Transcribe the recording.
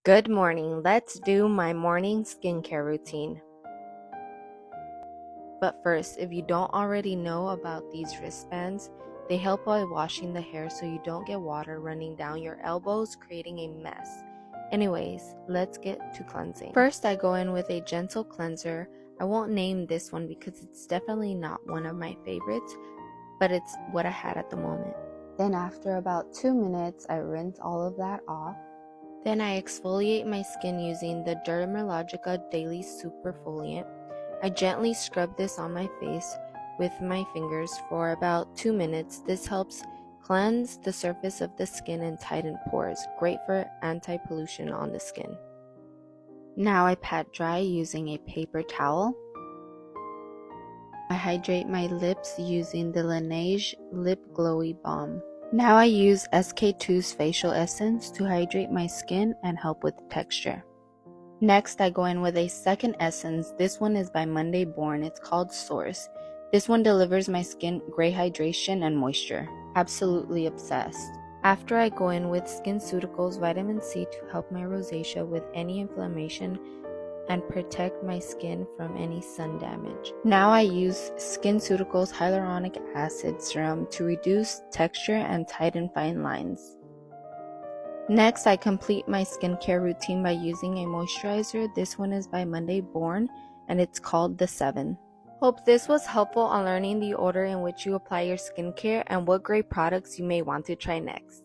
Good morning. Let's do my morning skincare routine. But first, if you don't already know about these wristbands, they help by washing the hair so you don't get water running down your elbows, creating a mess. Anyways, let's get to cleansing. First, I go in with a gentle cleanser. I won't name this one because it's definitely not one of my favorites, but it's what I had at the moment. Then after about 2 minutes, I rinse all of that off. Then I exfoliate my skin using the Dermalogica Daily Superfoliant. I gently scrub this on my face with my fingers for about 2 minutes. This helps cleanse the surface of the skin and tighten pores, great for anti-pollution on the skin. Now I pat dry using a paper towel. I hydrate my lips using the Laneige Lip Glowy Balm. Now I use SK2's facial essence to hydrate my skin and help with texture. Next, I go in with a second essence. This one is by Monday Born. It's called Source. This one delivers my skin great hydration and moisture. Absolutely obsessed. After, I go in with SkinCeuticals Vitamin C to help my rosacea with any inflammation and protect my skin from any sun damage. Now I use SkinCeuticals Hyaluronic Acid Serum to reduce texture and tighten fine lines. Next, I complete my skincare routine by using a moisturizer. This one is by Monday Born and it's called The 7. Hope this was helpful on learning the order in which you apply your skincare and what great products you may want to try next.